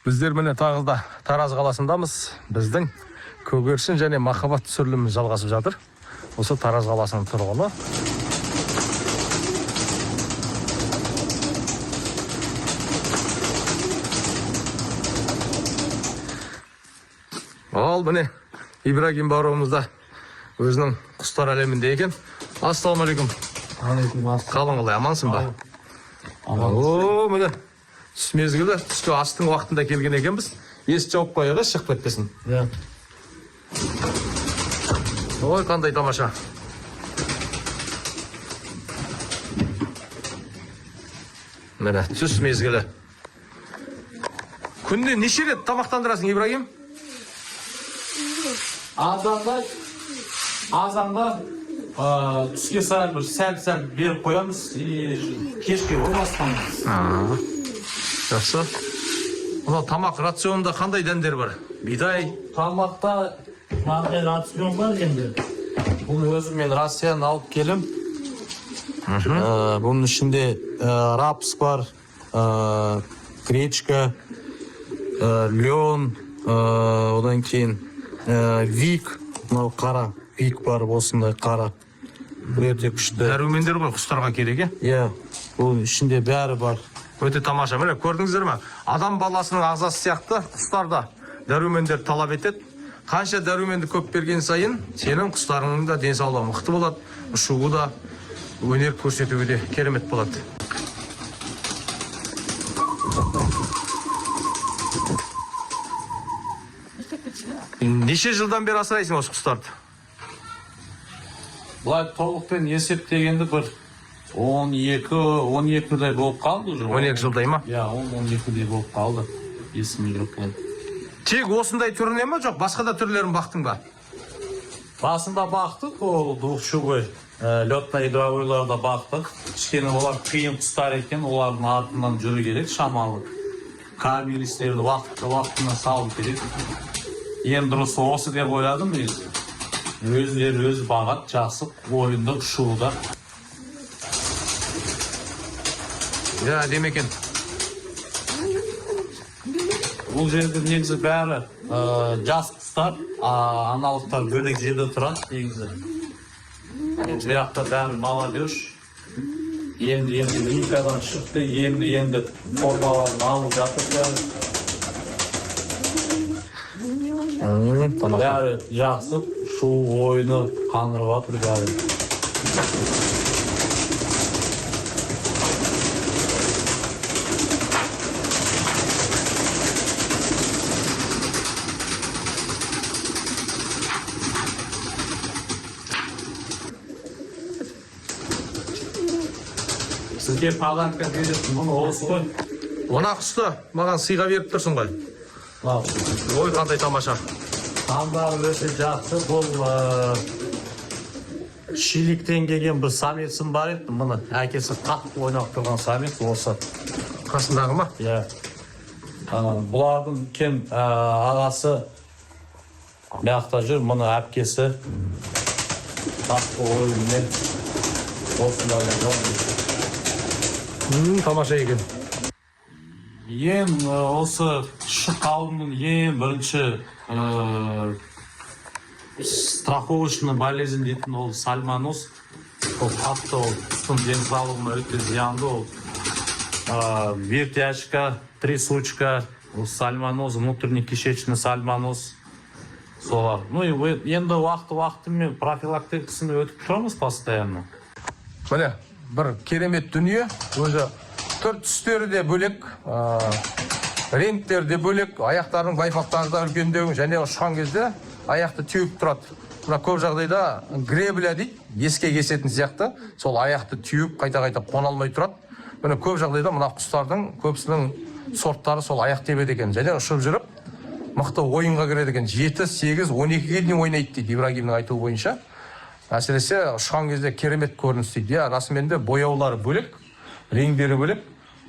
Біздер міне тағы да Тараз қаласындамыз. Біздің көгершін және махаббат түсірілімі жалғасып жатыр. Осы Тараз қаласының тұрғыны. Ал міне Ибрагим бауырымыз да өзінің құстар әлемінде екен. Ассалаумағалейкум. Қалың қалай, амансың ба? О, міне түс мезгілі, түскі астың уақытында келген екенбіз. Есік жауып қояға шығып кетпесін. Ой, қандай тамаша. Міне түс мезгілі. Күнде неше рет тамақтандырасың, Ибрагим? Азанда түске сайын бір сәл беріп қоямыз, кешке орналастырамыз. Жақсы. Мына тамақ рационында қандай дәндер бар? Бидай. Тамақта қандай рацион бар енді. Бұл өзім мен рацион алып келім. Бұның ішінде рапс бар, гречка, лен, одан кейін вик, мынау қара вик бар, осындай қара. Өте күшті. Дәрумендер ғой құстарға керек, Иә, бұл ішінде бәрі бар. Өте тамаша. Міне көрдіңіздер ме? Адам баласының ағзасы сияқты құстарда дәрумендер талап етеді. Қанша дәруменді көп берген сайын, сенің құстарыңның да денсаулығы мықты болады, ұшуы да, өнер көрсетуі де керемет болады. Неше жылдан бері асырайсың осы құстарды? Бұлай толықпен есептегенді бір 12-дай болып қалды. 12 жылдай ма? Иә, 12-дай болып қалды. Есімі жоқ болды. Тек осындай түріне ме, жоқ басқа да түрлерін бақтың ба? Басында бақтық, ол двухшугой, летный игровойларда бақтық. Кішкене олар қиын құстар екен, олардың артынан жүру керек, шамалы. Камеристерді уақытына салу керек. Ең дұрысы осы деп ойладым мен. Өздері өз бағат, жақсы, ойынды, ұшуы Ja, демекен. Бұл жерде негізі бәрі жас құстар, аналықтар бөлек жерде тұрады негізі. Жақта бәрі молодежь. Енді ликадан шықты, енді формаларын алып жатыр бәрі. Бәрі жақсы, шу ойыны қандырып жатыр бәрі. Сізге подарка бересің, мұны осы қой. Мына құсты маған сыйға беріп тұрсың ғой. Ой, қандай тамаша. Таңдары өте жақсы. Бұл Шиликтен келген бір самецім бар еді. Мұны әкесі қатты ойнап тұрған самец осы. Қасындағы ма? Иә. Бұлардың кен ағасы мияқта жүр. Мұны әпкесі қатты ойынмен осындай жоқ. Тамаша екен. Ең осы шықауының ең бірінші страховочный болезнь дейтін ол сальмоноз. Ол қатты ол құстың денсаулығына өте зиянды ол. Вертяжка, трясучка, сальмоноз, внутренний кишечный сальмоноз. Солар. Ну и енді уақыты-уақытымен профилактикасын өтіп тұрамыз постоянно. Міне, бір керемет дүние. Өзі түр түстері де бөлек, реңктері де бөлек, аяқтардың байпақтары да үлкендеу, және ұшқан кезде аяқты теуіп тұрады. Мына көп жағдайда гребля дейді, еске кесетін сияқты, сол аяқты теуіп қайта-қайта қона алмай тұрады. Міне көп жағдайда мына құстардың көпсінің сорттары сол аяқ тебеді екен, және ұшып жүріп, мықты ойынға кіреді екен. 7, 8, 12-ге дейін ойнайды дейді Ибрагимнің айтуы бойынша. Әсіресе ұшқан кезде керемет көрініс дейді. Расымен де бояулары бөлек, реңдері бөлек,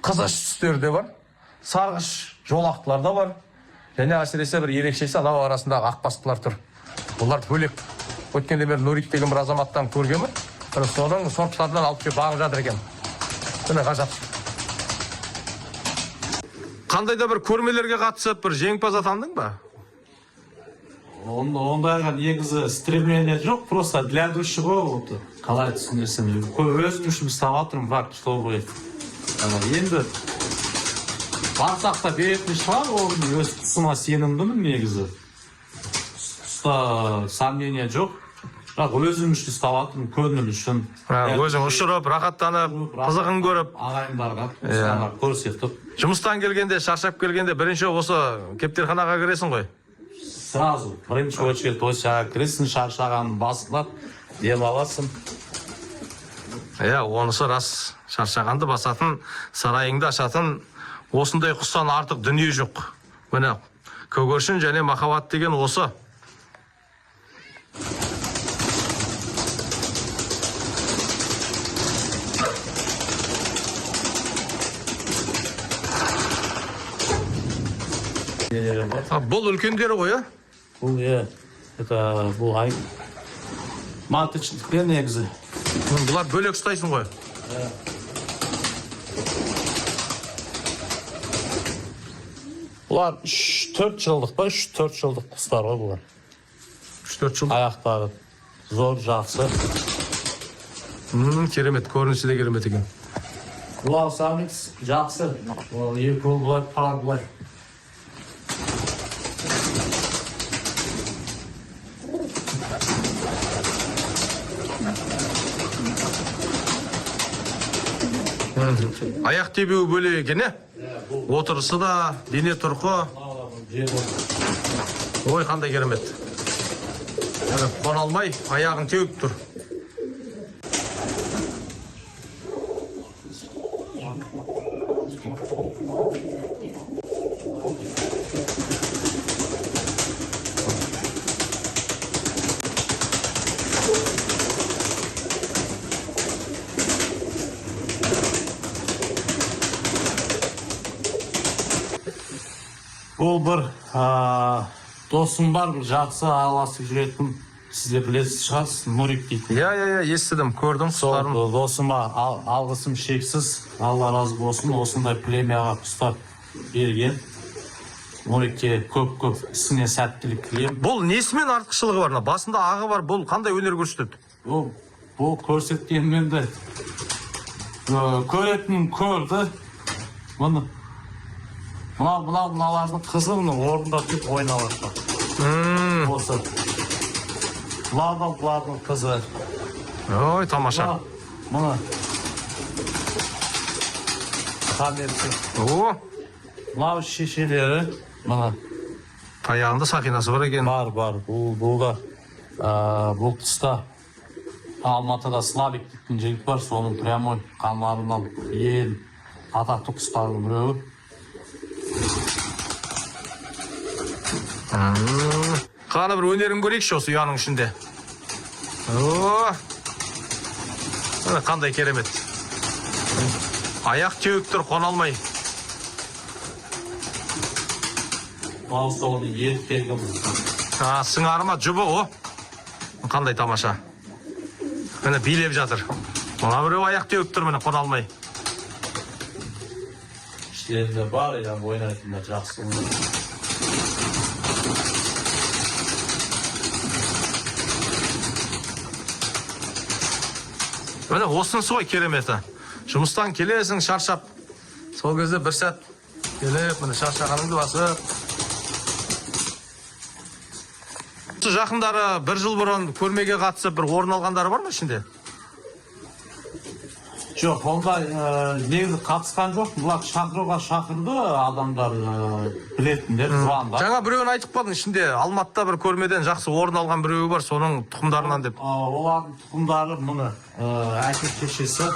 қызғыш түстері де бар, сарғыш жолақтылар да бар. Және әсіресе бір ерекшесі анау арасындағы ақбастылар тұр. Бұлар бөлек. Өткенде мен Нурик деген бір азаматтан көргенмін. Соның сорттарынан алып келіп бағып жатыр екен. Міне ғажап. қандай да бір көрмелерге қатысып бір жеңімпаз атандың ба? Ондайға негізі стремление жоқ, просто для души ғой ол. Қалай түсінесің? Өзім үшін ұстап жатырмын, бірақ чтобы енді барсақ та беретін шығар, оның өз тұсыма сенімдімін негізі. Сомнение жоқ. Бірақ өзім үшін ұстап жатырмын, көңіл үшін. Өзің ұшырып, рахаттанып, қызығын көріп. Ағайындарға көрсетіп. Жұмыстан келгенде, шаршап келгенде бірінші осы кептерханаға кіресің ғой? Сразу, бірінші очередь осыға кіресің, шаршағанын басылап, дем аласың. Онысы рас. Шаршағанды басатын, сарайыңды ашатын, осындай құстан артық дүние жоқ. Міне, көгершін және махаббат деген осы. Бұл үлкендері ғой, Бұл ай матычтықпен негізі. Бұлар бөлек ұстайсың ғой? Бұлар 3-4 жылдық па? 3-4 жылдық құстар ғой бұлар. 3-4 жылдық? Аяқтары зор, жақсы. Керемет, көрінісі де керемет екен. Бұлар самец жақсы. Екі ол бұлар, пар бұлар. Аяқ тебеуі бөлек екен, Отырысы да, дене тұрқы. Ой, қандай керемет. Қона алмай, аяғын теуіп тұр. Бұл бір досым бар, бір жақсы араласып жүретін, сіздер білесіз шығарсыз, Нурик дейді. Естідім, көрдім. Сол досыма алғысым шексіз, Алла разы болсын, осындай премияға құстар берген. Нурикке көп ісіне сәттілік тілеймін. Бұл несімен артықшылығы бар? Басында ағы бар, бұл қандай өнер көрсетеді? Бұл көрсеткенмен де көретін көрді. Мыналардың қызы орында түп ойналады. Осы. Бұлардың қызы. Ой, тамаша. Мұны. Қамерсі. Мынау шешелері. Мұны. Таяғында сақинасы бар екен. Бар. Бұл тұста Алматыда Славик дейтін жігіт бар. Соның прямой қанларынан ең атақты құстардың біреуі. Қаны бір өнерін көрейікші осы ұяның ішінде. Қандай керемет. Аяқ теуіп тұр, қона алмай. Мауыстауының еліп келгім. Сыңарыма жұбы о. Қандай тамаша. Міне билеп жатыр. Мына біреу аяқ теуіп тұр, міне қона алмай. Іштерінде бар, ойнайтындар жақсы. Міне осынысы ғой кереметі. Жұмыстан келесің, шаршап. Сол кезде бір сәт келіп, міне шаршағаныңды басып. Жақындары бір жыл бұрын көрмеге қатысып бір орын алғандары бар ма ішінде? Жоқ, ондай негізі қатысқан жоқ. Бұлар шақыруға шақырды адамдар білетіндер, звандар. Жаңа біреуін айтып қалдың ішінде Алматыда бір көрмеден жақсы орын алған біреуі бар, соның тұқымдарынан деп. Олардың тұқымдары мұны әке шешесі.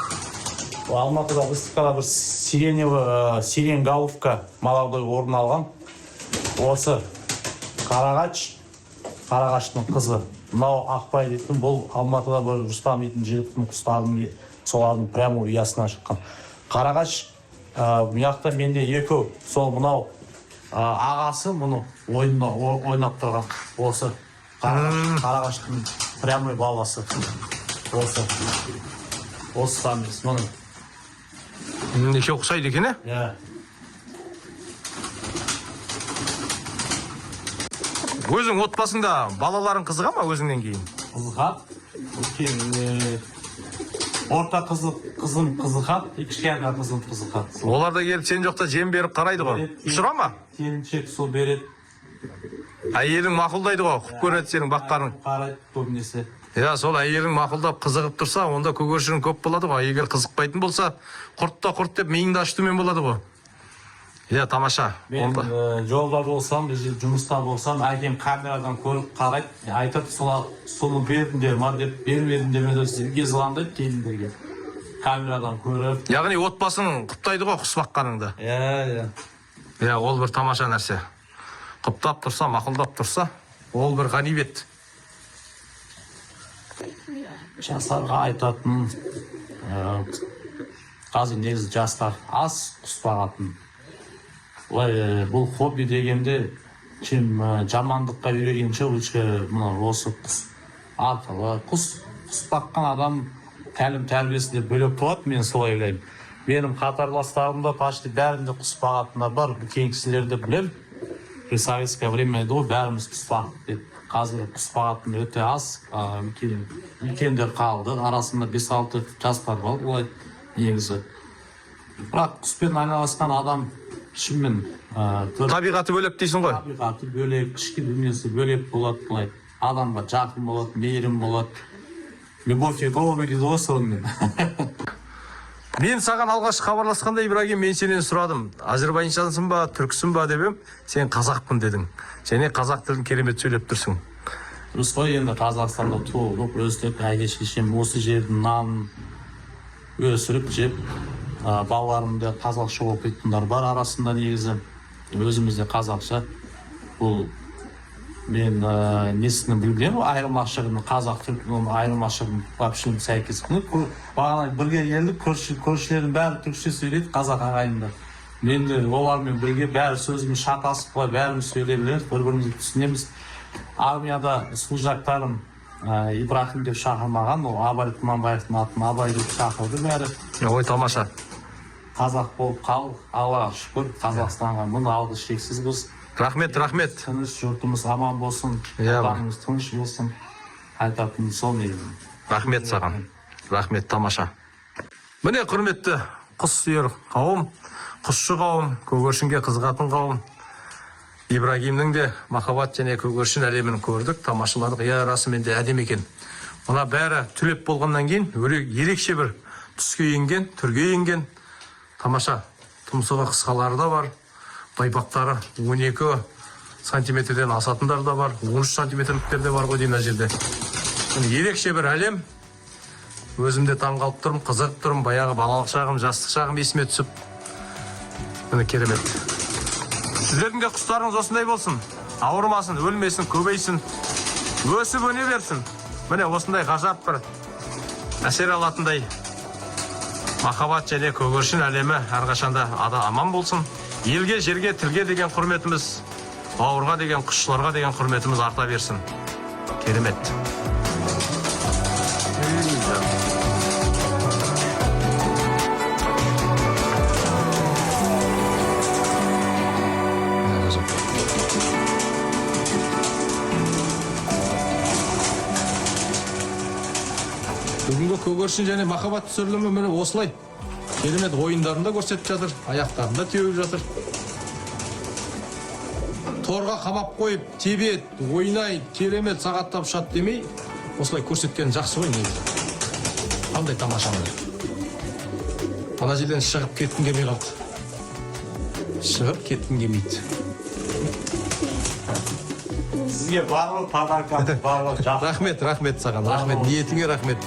Алматыда выставкада бір сиренголовка молодой орын алған. Осы Қарағаштың қызы. Мынау Ақбай дейтін, бұл Алматыда бір Рустам дейтін жігіттің құстарының солардың прямо ұясынан шыққан. Қарағаш, бұяқта менде екеу, сол мынау ағасы мұны ойнап тұрған. Осы Қарағаштың прямой баласы. Осы самец, мұны. Неше ұқсайды екен, өзің отбасыңда балаларың қызыға ма өзіңнен кейін? Қызығат. Орта қызым қызығат, кішкентай қызым қызығат. Олар да келіп сен жоқта жем беріп қарайды ғой. Ұшыра ма? Келіншек су береді. Әйелің мақұлдайды ғой, құп көреді сенің баққаның. Қарайды көбінесе. Сол әйелің мақұлдап қызығып тұрса, онда көгершін көп болады ғой. Егер қызықпайтын болса, құрт деп миыңды аш төмен болады ғой. Тамаша. Мен жолда болсам, жұмыста болсам, әкем камерадан көріп қарайды, айтып, соны бердіңдер ма деп, бермедіңдер ме деп сізге звондайды келіндерге. Камерадан көріп. Яғни отбасың құптайды ғой құс баққаныңды. Ол бір тамаша нәрсе. Құптап тұрса, мақұлдап тұрса, ол бір ғанибет. Жастарға айтатын, қазір негізі жастар аз құс бағатын. Бұл хобби дегенде жамандыққа үйренгенше осы құс арқылы құс баққан адам тәлім тәрбиесінде бөлек болады, мен солай ойлаймын. Менің қатарластарымда почти бәрінде құс бағатындар бар, үлкен кісілерді білем. При советское время еді ғой, бәріміз құс бақтық деді. Қазір құс бағатын өте аз, үлкендер қалды, арасында 5-6 жастар бар, олай негізі. Бірақ құспен айналысқан адам шынымен табиғаты бөлек дейсің ғой. Табиғаты бөлек, ішкі дүниесі бөлек болады, былай адамға жақын болады, мейірім болады. Любовь и голубь дейді ғой сонымен. Мен саған алғаш хабарласқанда, Ибрагим, мен сенен сұрадым, әзербайжансың ба, түрксің ба деп ем, сен қазақпын дедің. Және қазақ тілін керемет сөйлеп тұрсың. Дұрыс қой, енді Қазақстанда туылып, өстіп, әке-шешем осы жердің нанын өсіріп жеп, балаларымда қазақша оқитындар бар арасында негізі. Өзімізде қазақша. Бұл мен несінің білгенім, айырмашығын, қазақ түркінің айырмашығын вообще сәйкес. Бағана бірге келдік, көршілердің бәрі түркше сөйлейді, қазақ ағайындар. Мен де олармен бірге бәрі сөзіміз шатасып, бәріміз сөйлейміз, бір-бірімізді түсінеміз. Армияда служактарым Ибрахим деп шақырмаған, ол Абай Құнанбаевтың атын Абай деп шақырды бәрі. Ой, тамаша. Қазақ болып қал, Аллаға шүкір, Қазақстанға мың алғыс шексіз болсын. Рахмет. Тыныш жұртымыз аман болсын, отанымыз тыныш болсын. Айтатыным сол негізі. Рахмет саған. Рахмет, тамаша. Міне құрметті құс сүйер қауым, құсшы қауым, көгершінге қызығатын қауым. Ибрагимнің де махаббат және көгершін әлемін көрдік, тамашаладық. Расымен де әдемі екен. Мына бәрі түлеп болғаннан кейін ерекше бір түске енген, түрге енген. Тамаша. Тұмсығы қысқалары да бар. Байпақтары 12 сантиметрден асатындар да бар, 13 сантиметрліктер де бар ғой деймін жерде. Ерекше бір әлем. Өзімде таңғалып тұрмын, қызығып тұрмын, баяғы балалық шағым, жастық шағым есіме түсіп. Міне керемет. Сіздердің де құстарыңыз осындай болсын. Ауырмасын, өлмесін, көбейсін, өсіп өне берсін. Міне осындай ғажап бір әсер алатындай махаббат және көгершін әлемі әрқашанда аман болсын. Елге, жерге, тілге деген құрметіміз, бауырға деген, құсшыларға деген құрметіміз арта берсін. Керемет. Бүгінгі көгершін және махаббат түсірілімі міне осылай. Керемет ойындарында көрсетіп жатыр, аяқтарында теуіп жатыр. Торға қамап қойып, тебет, ойнай, керемет сағаттап шат демей, осылай көрсеткен жақсы ғой негізі. Қандай тамаша ғой. Ана жерден шығып кеткім келмей қалды. Шығып кеткім келмейді. Сізге барлық подаркам, барлық жақсы. Рахмет саған, рахмет, ниетіңе рахмет.